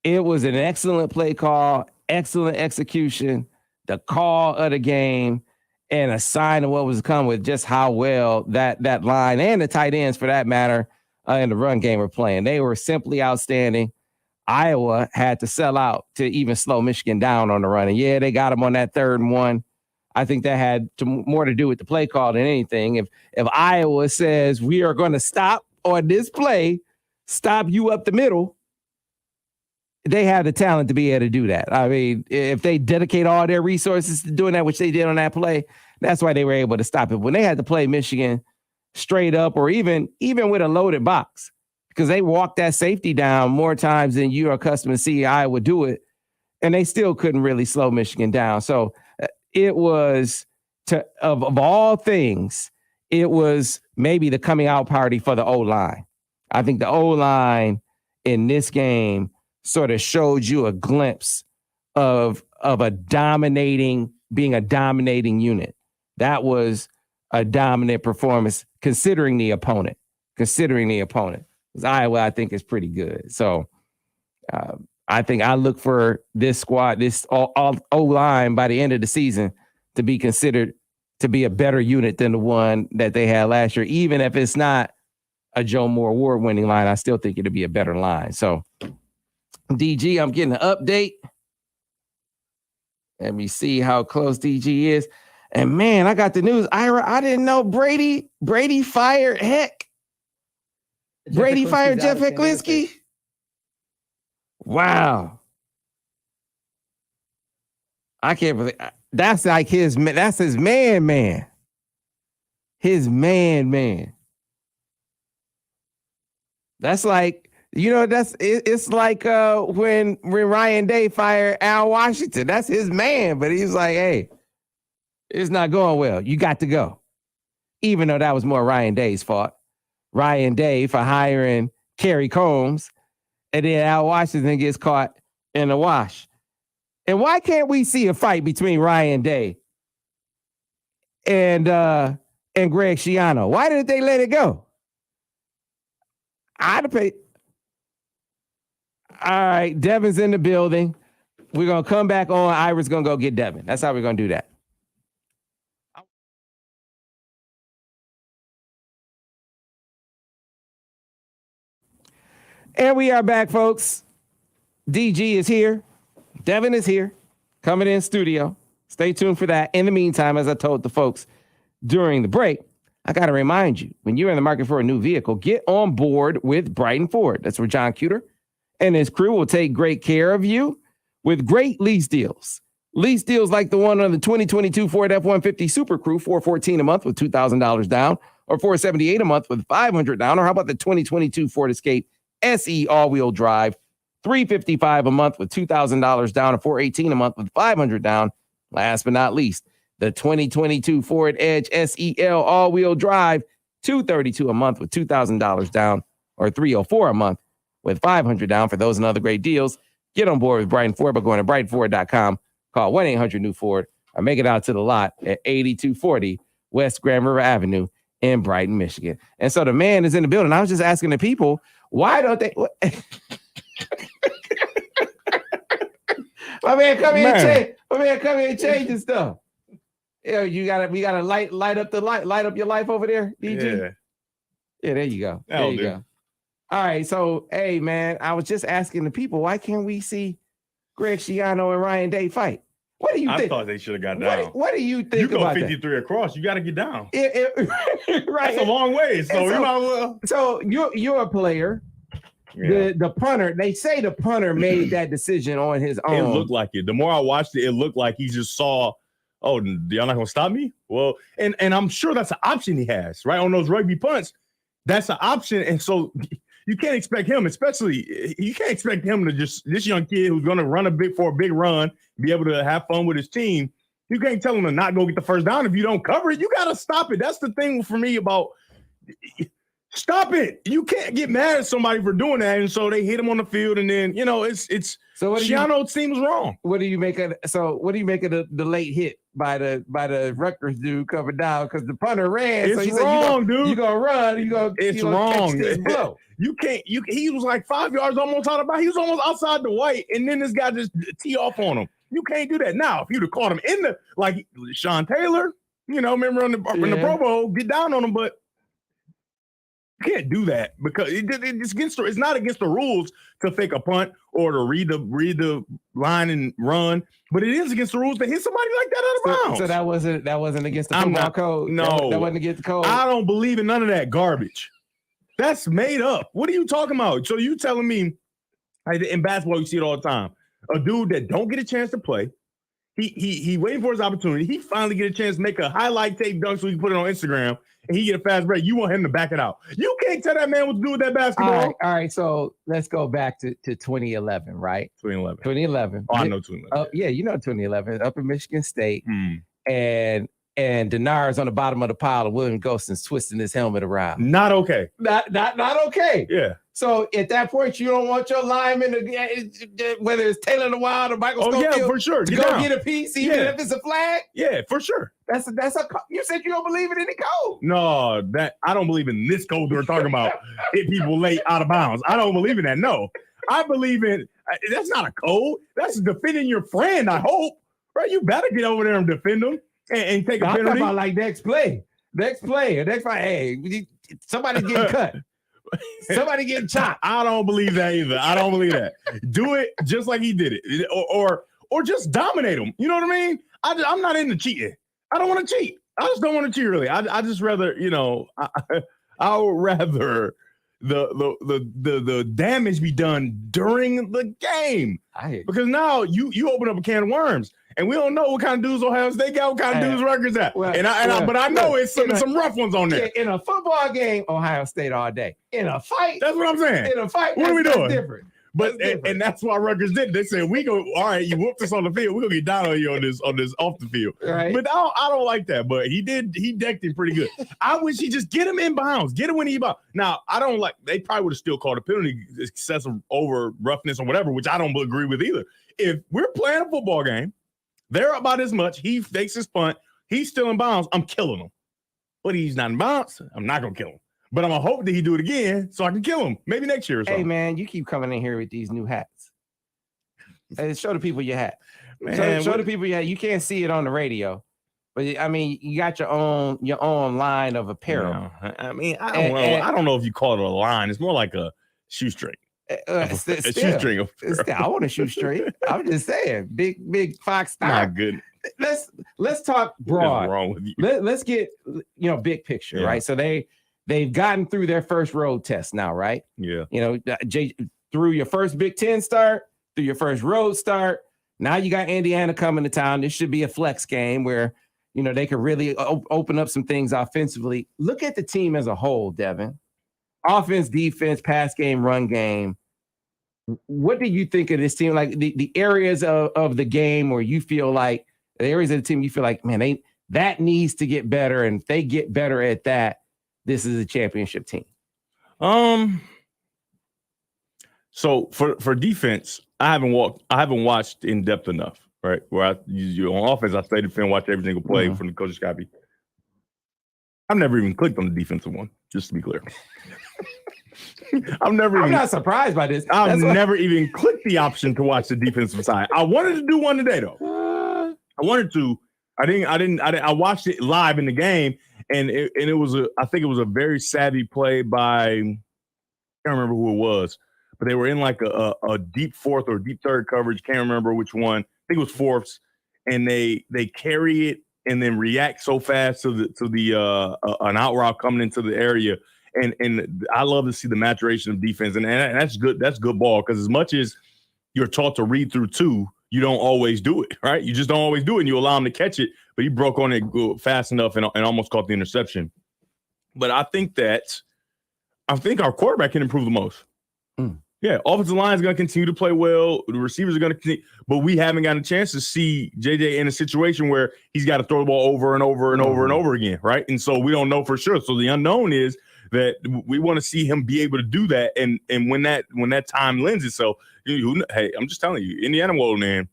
It was an excellent play call, excellent execution, the call of the game, and a sign of what was to come with just how well that line and the tight ends, for that matter, in the run game were playing. They were simply outstanding. Iowa had to sell out to even slow Michigan down on the run. And yeah, they got them on that 3rd and 1. I think that had more to do with the play call than anything. If Iowa says we are going to stop on this play, stop you up the middle, they have the talent to be able to do that. I mean, if they dedicate all their resources to doing that, which they did on that play, that's why they were able to stop it. When they had to play Michigan straight up, or even with a loaded box, because they walked that safety down more times than you're accustomed to see Iowa do it, and they still couldn't really slow Michigan down. So it was, of all things, it was maybe the coming out party for the O-line. I think the O-line in this game sort of showed you a glimpse of being a dominating unit. That was a dominant performance considering the opponent. Because Iowa, I think, is pretty good. So I think I look for this squad, this O-line by the end of the season to be considered to be a better unit than the one that they had last year. Even if it's not a Joe Moore award-winning line, I still think it'll be a better line. So DG, I'm getting an update. Let me see how close DG is. And man, I got the news. Ira, I didn't know Brady fired Brady fired Jeff Hecklinski. Wow. I can't believe that's like his man. That's his man. His man. That's like, it's like when Ryan Day fired Al Washington. That's his man, but he's like, hey, it's not going well. You got to go. Even though that was more Ryan Day's fault. Ryan Day for hiring Kerry Combs, and then Al Washington gets caught in the wash. And why can't we see a fight between Ryan Day and Greg Schiano? Why didn't they let it go? I'd have paid. All right, Devin's in the building. We're going to come back on. Ira's going to go get Devin. That's how we're going to do that. And we are back, folks. DG is here. Devin is here, coming in studio. Stay tuned for that. In the meantime, as I told the folks during the break, I got to remind you, when you're in the market for a new vehicle, get on board with Brighton Ford. That's where John Cuter and his crew will take great care of you with great lease deals. Lease deals like the one on the 2022 Ford F-150 Super Crew, $414 a month with $2,000 down, or $478 a month with $500 down. Or how about the 2022 Ford Escape SE all-wheel drive, $355 a month with $2,000 down, or $418 a month with $500 down. Last but not least, the 2022 Ford Edge SEL all-wheel drive, $232 a month with $2,000 down, or $304 a month with $500 down. For those and other great deals, get on board with Brighton Ford by going to brightonford.com. Call 1-800-NEW-FORD or make it out to the lot at 8240 West Grand River Avenue in Brighton, Michigan. And so the man is in the building. I was just asking the people, why don't they? My man, come here and change this stuff. Yeah, we gotta light up your life over there, DG. Yeah, there you go. There you go. All right, so hey man, I was just asking the people, why can't we see Greg Schiano and Ryan Day fight? What do you think? I thought they should have got down. What do you think about that? You go 53 across, you got to get down. Right. That's a long way. So you might well. So you're a player. Yeah. The punter, they say the punter made that decision on his own. It looked like it. The more I watched it, it looked like he just saw, oh, y'all not going to stop me? Well, and I'm sure that's an option he has, right? On those rugby punts, that's an option. And so you can't expect him, especially, you can't expect him to just, this young kid who's going to run a big run, be able to have fun with his team. You can't tell him to not go get the first down if you don't cover it. You got to stop it. That's the thing for me about Stop it. You can't get mad at somebody for doing that. And so they hit him on the field. And then, it's So what Shiano seems wrong. What do you make of the late hit by the Rutgers dude coming down? Because the punter ran. It's so wrong, dude. You're going to run. It's wrong. Catch this blow. You can't. He was like 5 yards almost out of bounds. He was almost outside the white. And then this guy just tee off on him. You can't do that. Now, if you'd have caught him in the, like Sean Taylor, remember in the Pro Bowl, get down on him. But you can't do that because it's not against the rules to fake a punt or to read the line and run, but it is against the rules to hit somebody like that out of bounds. So that wasn't against the football code. No, that wasn't against the code. I don't believe in none of that garbage. That's made up. What are you talking about? So you telling me in basketball you see it all the time? A dude that don't get a chance to play. He waiting for his opportunity. He finally get a chance to make a highlight tape dunk so he can put it on Instagram, and he get a fast break. You want him to back it out. You can't tell that man what to do with that basketball. All right. So let's go back to 2011, right? 2011. Oh, I know 2011. Yeah, you know 2011 up in Michigan State, and Denard's on the bottom of the pile of William Gosens twisting his helmet around. Not okay. Not okay. Yeah. So at that point, you don't want your lineman to, whether it's Taylor the Wild or Michael Schofield, for sure. to go get a piece, even if it's a flag. Yeah, for sure. You said you don't believe in any code. No, I don't believe in this code we're talking about. Hit people late out of bounds. I don't believe in that. No, I believe in that's not a code. That's defending your friend. I hope, right? You better get over there and defend them and take a penalty. I'm talking about like next play. Hey, somebody's getting cut. Somebody getting chopped. I don't believe that either. I don't believe that. Do it just like he did it, or just dominate him. You know what I mean? I'm not into cheating. I don't want to cheat. I just don't want to cheat. Really, I just rather I would rather the damage be done during the game because now you open up a can of worms. And we don't know what kind of dudes Ohio State got, what kind of dudes Rutgers at. But I know it's some rough ones on there. In a football game, Ohio State all day. In a fight, that's what I'm saying. In a fight, what are we doing? Different. And that's why Rutgers did. They said we go. All right, you whooped us on the field. We're gonna get down on you on this off the field. Right. But I don't like that. But he decked him pretty good. I wish he just get him in bounds, get him when he bounds. Now I don't like. They probably would have still called a penalty, excessive over roughness or whatever, which I don't agree with either. If we're playing a football game. They're about as much. He fakes his punt. He's still in bounds. I'm killing him. But he's not in bounds. I'm not going to kill him. But I'm going to hope that he do it again so I can kill him. Maybe next year or something. Hey, man, you keep coming in here with these new hats. Hey, show the people your hat. Man, show the people your hat. You can't see it on the radio. But, I mean, you got your own line of apparel. No, I mean, I don't know if you call it a line. It's more like a shoestring. Shoestring. I want a shoestring. I'm just saying, big Fox star. My goodness. Let's talk broad. What's wrong with you? Let's get big picture, right? So they've gotten through their first road test now, right? Yeah. Through your first Big Ten start, through your first road start. Now you got Indiana coming to town. This should be a flex game where they could really open up some things offensively. Look at the team as a whole, Devin. Offense, defense, pass game, run game. What do you think of this team? Like the areas of the game where you feel like the areas of the team you feel like, man, that needs to get better. And if they get better at that, this is a championship team. So for defense, I haven't watched in depth enough, right? Where on offense, I stay defend, watch every single play from the coach Scotty. I've never even clicked on the defensive one, just to be clear. I'm not surprised by this. I've never even clicked the option to watch the defensive side. I wanted to do one today though. I wanted to. I watched it live in the game, and it was I think it was a very savvy play by I can't remember who it was, but they were in like a deep fourth or deep third coverage. Can't remember which one. I think it was fourths, and they carry it and then react so fast to the an out route coming into the area. And I love to see the maturation of defense, and that's good. That's good ball because as much as you're taught to read through two, you don't always do it, right? You just don't always do it, and you allow him to catch it, but he broke on it fast enough and almost caught the interception. But I think our quarterback can improve the most. Yeah, offensive line is going to continue to play well. The receivers are going to continue, but we haven't gotten a chance to see JJ in a situation where he's got to throw the ball over and over and over and over again, right? And so we don't know for sure. So the unknown is, that we want to see him be able to do that. And when that time lends itself, hey, I'm just telling you, Indiana rolling in,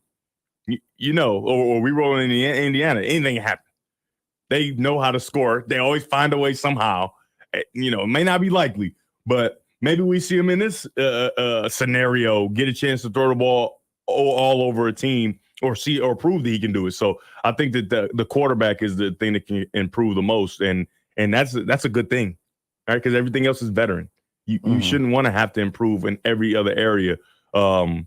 or we rolling in Indiana, anything can happen. They know how to score. They always find a way somehow. It may not be likely, but maybe we see him in this scenario, get a chance to throw the ball all over a team or prove that he can do it. So I think that the quarterback is the thing that can improve the most. And that's a good thing, right? Because everything else is veteran. You shouldn't want to have to improve in every other area. And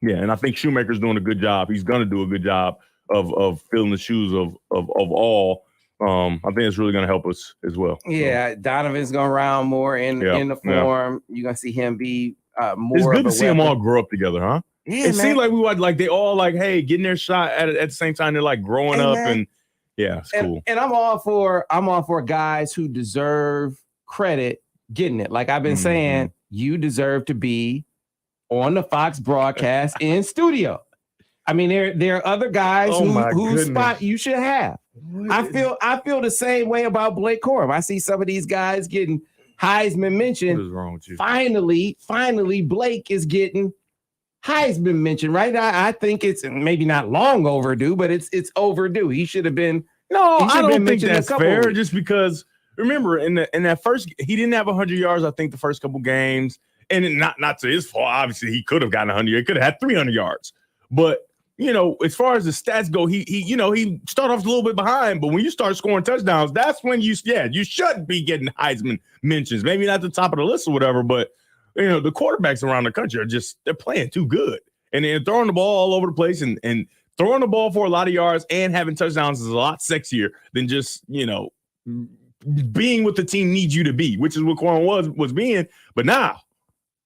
I think Shoemaker's doing a good job. He's going to do a good job of filling the shoes of all. I think it's really going to help us as well. Yeah, so. Donovan's going to round more in the form. You're going to see him be more. It's good to see them all grow up together, huh? Yeah, it seems like we were like they all like, hey, getting their shot at the same time. They're like growing up, and it's cool. And I'm all for guys who deserve credit getting it. Like I've been saying, you deserve to be on the Fox broadcast in studio. I mean, there are other guys whose spot you should have. I feel the same way about Blake Corum. I see some of these guys getting Heisman mentioned. What is wrong with you? Finally, Blake is getting Heisman mentioned, right? I think it's maybe not long overdue, but it's overdue. He should have been. No, I don't think that's fair. Just because, remember, in that first, he didn't have 100 yards. I think the first couple games, and not to his fault. Obviously, he could have gotten 100. He could have had 300 yards, but. As far as the stats go, he started off a little bit behind, but when you start scoring touchdowns, that's when you should be getting Heisman mentions. Maybe not the top of the list or whatever, but the quarterbacks around the country they're playing too good. And they're throwing the ball all over the place and throwing the ball for a lot of yards and having touchdowns is a lot sexier than just, being what the team needs you to be, which is what Corum was being. But now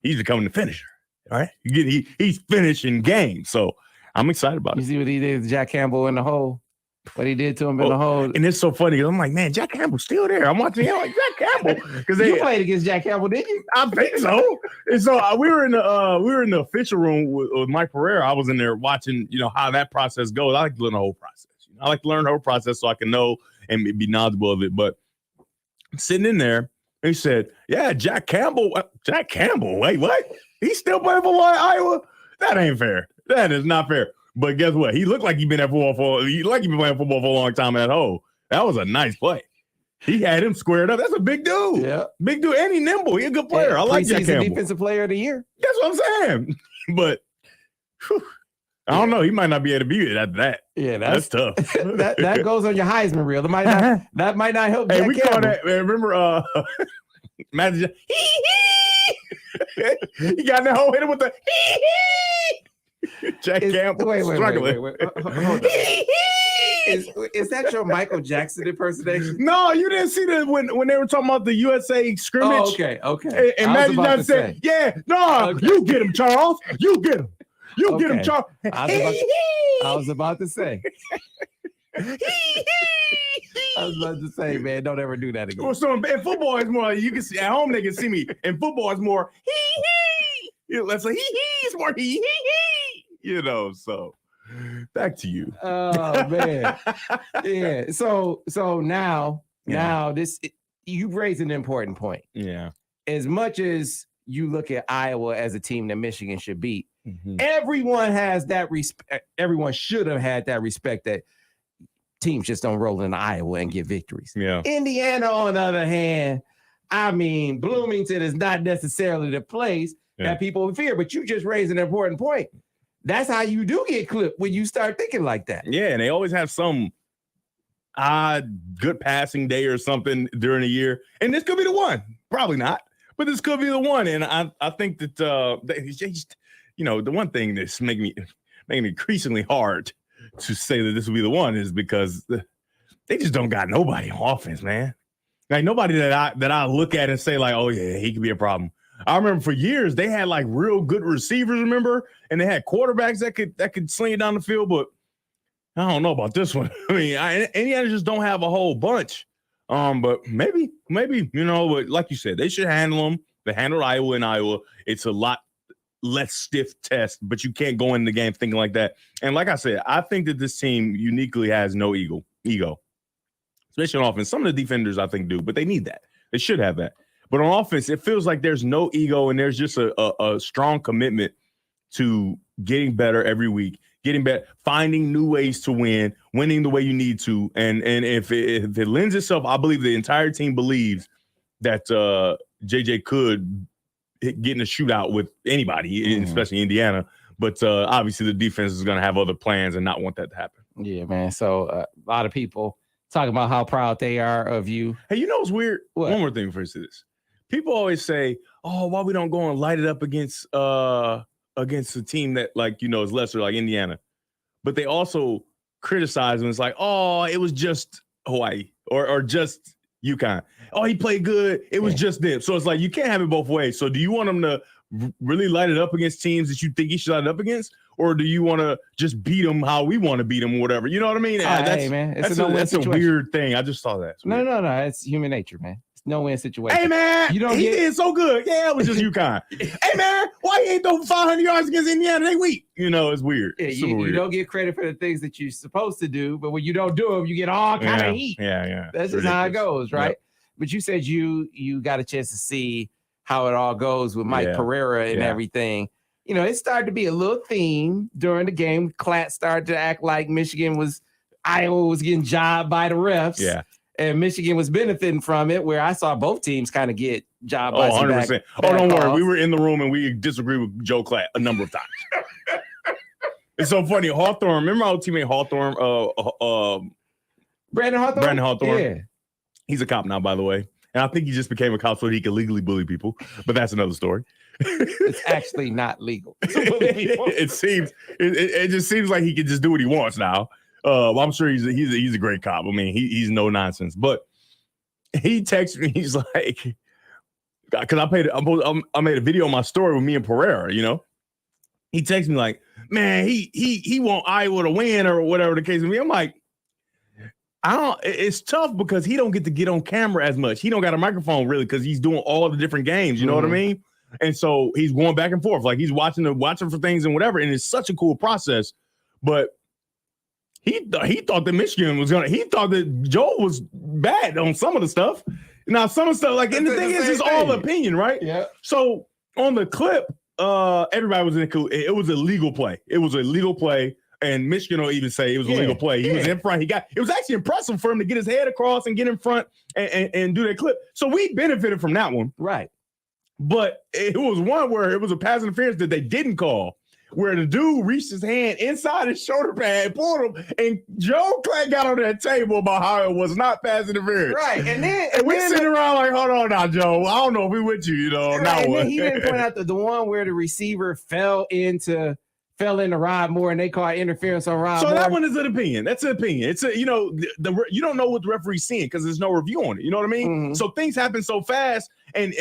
he's becoming the finisher. All right. He's finishing games. So I'm excited about it. You see what he did to Jack Campbell in the hole? What he did to him in the hole. And it's so funny. I'm like, man, Jack Campbell's still there. I'm watching him like Jack Campbell. Because you played against Jack Campbell, didn't you? I think so. And so we were in the official room with Mike Pereira. I was in there watching, how that process goes. I like to learn the whole process. I like to learn the whole process so I can know and be knowledgeable of it. But sitting in there, he said, yeah, Jack Campbell. Jack Campbell? Wait, what? He's still playing for Iowa? That ain't fair. That is not fair. But guess what? He looked like he'd been at football he'd been playing football for a long time in that hole. That was a nice play. He had him squared up. That's a big dude. Yeah. Big dude. And he nimble. He's a good player. I like Jack Campbell. Defensive player of the year. That's what I'm saying. But I don't know. He might not be able to beat it after that. Yeah, that's tough. that goes on your Heisman reel. That might not help. Hey, Jack we Campbell. call that. Remember, Matthew. He got in that hole, hit him with the Jack Campbell. Wait. Hold on. Is that your Michael Jackson impersonation? No, you didn't see that when they were talking about the USA scrimmage. Oh, okay. And Magic Johnson said, "Yeah, no, okay. You get him, Charles. You get him. You get him, Charles." I was about to say. Man, don't ever do that again. So in football, it's more like you can see at home. They can see me. In football, it's more let's say it's more So back to you. Oh man, yeah. So now this you've raised an important point. Yeah. As much as you look at Iowa as a team that Michigan should beat, everyone has that respect. Everyone should have had that respect that teams just don't roll into Iowa and get victories. Yeah. Indiana, on the other hand, I mean, Bloomington is not necessarily the place that people fear, but you just raised an important point. That's how you do get clipped when you start thinking like that. Yeah, and they always have some odd, good passing day or something during the year. And this could be the one. Probably not, but this could be the one. And I think that, the one thing that's making it increasingly hard to say that this will be the one is because they just don't got nobody on offense, man. Like nobody that I look at and say like, oh yeah, he could be a problem. I remember for years they had like real good receivers, remember, and they had quarterbacks that could sling it down the field. But I don't know about this one. I mean, Indiana just don't have a whole bunch. But maybe but like you said, they should handle them. They handled Iowa in Iowa. It's a lot less stiff test, but you can't go in the game thinking like that. And like I said, I think that this team uniquely has no ego, especially on offense. Some of the defenders I think do, but they need that. They should have that. But on offense, it feels like there's no ego and there's just a strong commitment to getting better every week, getting better, finding new ways to win, winning the way you need to. And if it lends itself, I believe the entire team believes that JJ could get in a shootout with anybody, especially Indiana. But obviously the defense is going to have other plans and not want that to happen. Yeah, man. So a lot of people talking about how proud they are of you. Hey, you know what's weird? What? One more thing before you say this. People always say, "Oh, why we don't go and light it up against a team that is lesser, like Indiana?" But they also criticize them. It's like, "Oh, it was just Hawaii or just UConn. Oh, he played good. It was just them." So it's like you can't have it both ways. So do you want them to really light it up against teams that you think he should light it up against, or do you want to just beat them how we want to beat them, or whatever? You know what I mean? Hey, man, that's a weird thing. I just saw that. No, it's human nature, man. No-win situation. Hey, man, he did so good. Yeah, it was just UConn. Hey, man, why you ain't throw 500 yards against Indiana? They weak. It's weird. Yeah, you don't get credit for the things that you're supposed to do, but when you don't do them, you get all kind of heat. Yeah. That's just how it goes, right? Yep. But you said you got a chance to see how it all goes with Mike Pereira and everything. It started to be a little theme during the game. Klatt started to act like Iowa was getting jobbed by the refs. Yeah. And Michigan was benefiting from it, where I saw both teams kind of get jobbed by some 100%. Don't worry. We were in the room and we disagreed with Joe Klatt a number of times. It's so funny. Hawthorne, remember our teammate Hawthorne? Brandon Hawthorne? Brandon Hawthorne. Yeah. He's a cop now, by the way. And I think he just became a cop so he can legally bully people. But that's another story. It's actually not legal to bully people. It just seems like he can just do what he wants now. I'm sure he's a great cop. I mean, he's no nonsense. But he texted me. He's like, because I made a video on my story with me and Pereira. He texted me like, man, he want Iowa to win or whatever the case may be. I'm like, it's tough because he don't get to get on camera as much. He don't got a microphone really because he's doing all the different games. You know what I mean? And so he's going back and forth. Like he's watching for things and whatever. And it's such a cool process. But he thought that Michigan he thought that Joe was bad on some of the stuff. Now, some of the stuff, and the thing is, it's all opinion, right? Yeah. So on the clip, everybody was in it was a legal play. It was a legal play. And Michigan will even say it was a legal play. He was in front. It was actually impressive for him to get his head across and get in front and do that clip. So we benefited from that one. Right. But it was one where it was a pass interference that they didn't call, where the dude reached his hand inside his shoulder pad, pulled him, and Joe Klatt got on that table about how it was not pass interference. Right. And we're sitting around like, hold on now, Joe. I don't know if we with you, Right. And then he didn't point out the one where the receiver fell into Rod Moore and they call interference on Rod Moore. So that one is an opinion. That's an opinion. It's you don't know what the referee's seeing because there's no review on it. You know what I mean? Mm-hmm. So things happen so fast, and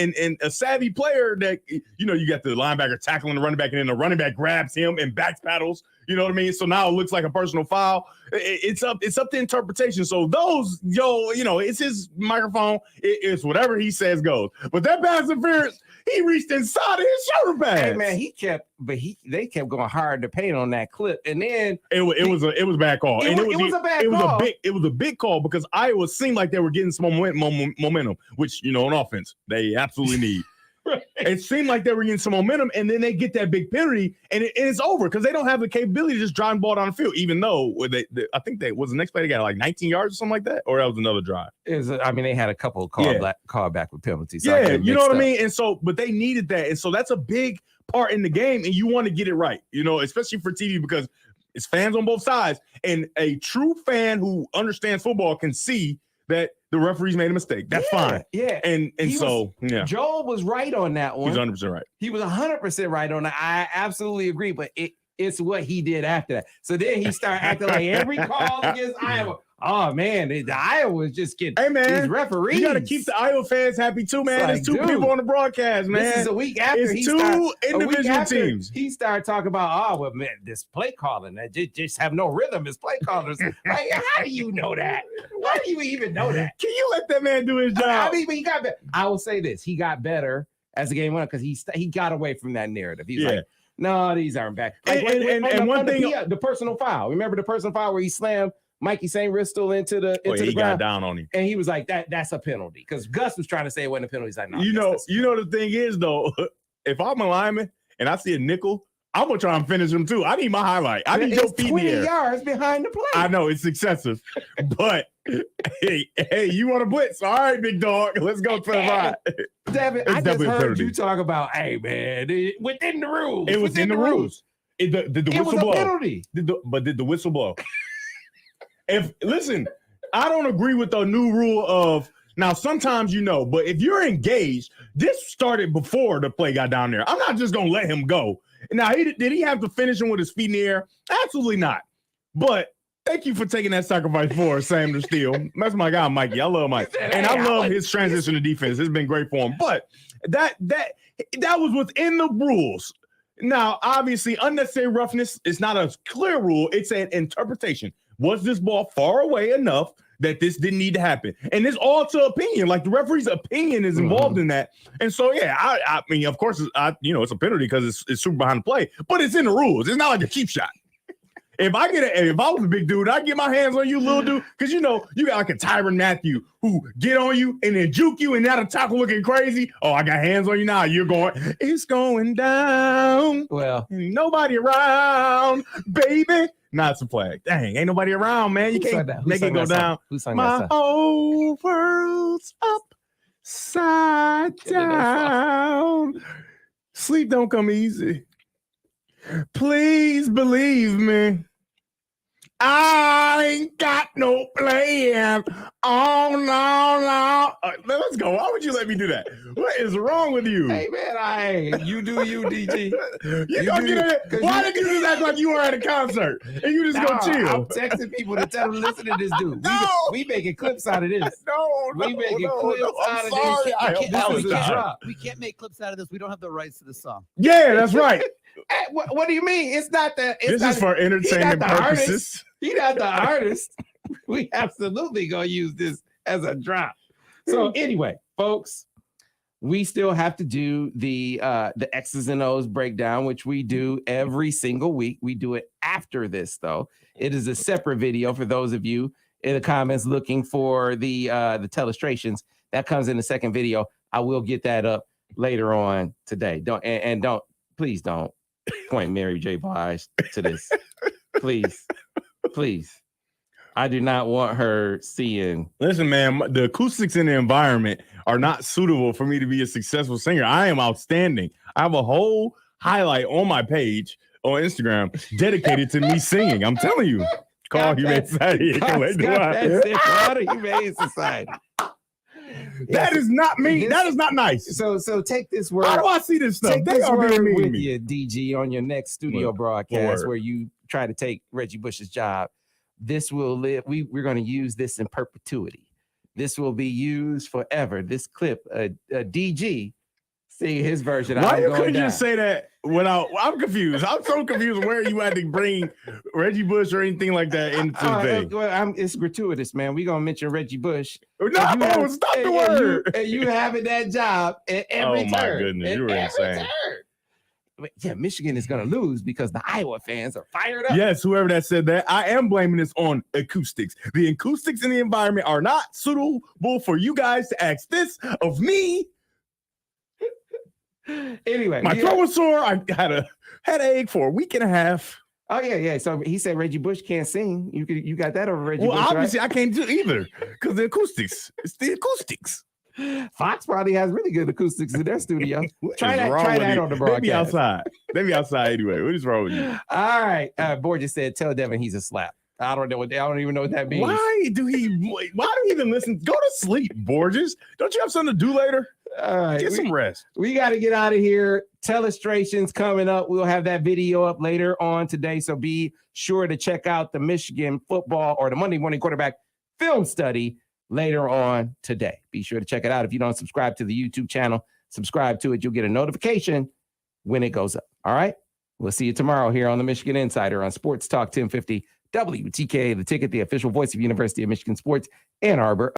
a savvy player that you got the linebacker tackling the running back, and then the running back grabs him and back paddles. You know what I mean? So now it looks like a personal foul. It's up to interpretation. So those, it's his microphone. It's whatever he says goes. But that pass interference, he reached inside of his shoulder pad. Hey man, they kept going hard to paint on that clip, and then it was a bad call. It was a bad call. It was a big call because Iowa seemed like they were getting some momentum, which on offense they absolutely need. Right. It seemed like they were getting some momentum, and then they get that big penalty, and it's over because they don't have the capability to just drive the ball down the field. Even though I think they was the next play they got like 19 yards or something like that, or that was another drive. They had a couple of call back with penalties. So you know what I mean. And so, but they needed that, and so that's a big part in the game, and you want to get it right, especially for TV because it's fans on both sides, and a true fan who understands football can see that the referees made a mistake. That's fine. Yeah. And Joel was right on that one. He's 100% right. He was 100% right on that. I absolutely agree, but it's what he did after that. So then he started acting like every call against Iowa. Oh man, the Iowa just getting these referees. You got to keep the Iowa fans happy too, man. There's two people on the broadcast, man. This is a week after it's two individual teams. He started talking about, this play calling that just have no rhythm as play callers. Like, how do you know that? Why do you even know that? Can you let that man do his job? But he got better. I will say this: he got better as the game went on because he got away from that narrative. He's like, no, these aren't back. Like, and one thing, the personal foul. Remember the personal foul where he slammed Mikey St. Ristel into the he ground. got down on him. And he was like, that's a penalty. Because Gus was trying to say it wasn't a penalty. He's like, no. You know the thing is, though, if I'm a lineman and I see a nickel, I'm going to try and finish him, too. I need my highlight. I need your feet in the air. 20 yards behind the play. I know, it's excessive. But, hey, you want to blitz? All right, big dog. Let's go to the right. Devin, I just heard you talk about, hey, man, within the rules. It was within the rules. Did the whistle blow? It was a penalty. Did the whistle blow? Listen, I don't agree with the new rule of now. Sometimes but if you're engaged, this started before the play got down there. I'm not just gonna let him go. Now, did he have to finish him with his feet in the air? Absolutely not. But thank you for taking that sacrifice for us, Sam Steele. That's my guy, Mikey. I love Mike, and I love his transition to defense. It's been great for him. But that was within the rules. Now, obviously, unnecessary roughness is not a clear rule. It's an interpretation. Was this ball far away enough that this didn't need to happen? And it's all to opinion. Like the referee's opinion is involved in that. And so, yeah, I mean, of course, it's a penalty because it's super behind the play, but it's in the rules. It's not like a cheap shot. If I was a big dude, I'd get my hands on you, little dude, because you got like a Tyrann Mathieu who get on you and then juke you and now the tackle looking crazy. Oh, I got hands on you now. You're going, it's going down. Well, ain't nobody around, baby. Not a flag. Dang, ain't nobody around, man. You can't make it go down. My whole world's upside down. Sleep don't come easy. Please believe me. I ain't got no plan. Oh, no. Let's go. Why would you let me do that? What is wrong with you? Hey, man, you do you, DG. Why did you just act like you were at a concert and you just go chill? I'm texting people to tell them, listen to this dude. We making clips out of this. We making clips out of this. We can't make clips out of this. We don't have the rights to the song. Yeah, that's right. What do you mean? It's not that. This is for entertainment purposes. He's not the artist. We absolutely gonna use this as a drop. So anyway, folks, we still have to do the X's and O's breakdown, which we do every single week. We do it after this, though. It is a separate video for those of you in the comments looking for the telestrations. That comes in the second video. I will get that up later on today. Please don't point Mary J. Blige to this. Please. I do not want her seeing. Listen, man, the acoustics in the environment are not suitable for me to be a successful singer. I am outstanding. I have a whole highlight on my page on Instagram dedicated to me singing. I'm telling you. Call Humane Society. Humane Society. That is not me. That is not nice. So take this word. How do I see this stuff? Take they this are word being mean with to me. you, DG, on your next studio broadcast where you try to take Reggie Bush's job. This will live. We're going to use this in perpetuity. This will be used forever. This clip, DG, sing his version. Why you couldn't just say that without? I'm confused. I'm so confused where you had to bring Reggie Bush or anything like that into the thing. Well, it's gratuitous, man. We're gonna mention Reggie Bush. No, stop the word. And you having that job at every turn. Oh my goodness, you were insane. Yeah, Michigan is going to lose because the Iowa fans are fired up. Yes, whoever that said that, I am blaming this on acoustics. The acoustics in the environment are not suitable for you guys to ask this of me. Anyway, my throat was sore. I had a headache for a week and a half. Oh yeah. So he said Reggie Bush can't sing. You got that over Reggie Bush, obviously right? I can't do either because the acoustics. It's the acoustics. Fox probably has really good acoustics in their studio. Try that on the broadcast. They be outside anyway. What is wrong with you? All right. Borges said, "Tell Devin he's a slap." I don't even know what that means. Why do he even listen? Go to sleep, Borges. Don't you have something to do later? All right, get some rest. We got to get out of here. Telestrations coming up. We'll have that video up later on today. So be sure to check out the Michigan football or the Monday morning quarterback film study later on today. Be sure to check it out. If you don't subscribe to the YouTube channel, subscribe to it. You'll get a notification when it goes up. All right. We'll see you tomorrow here on the Michigan Insider on Sports Talk 1050 WTK, the ticket, the official voice of University of Michigan Sports, Ann Arbor.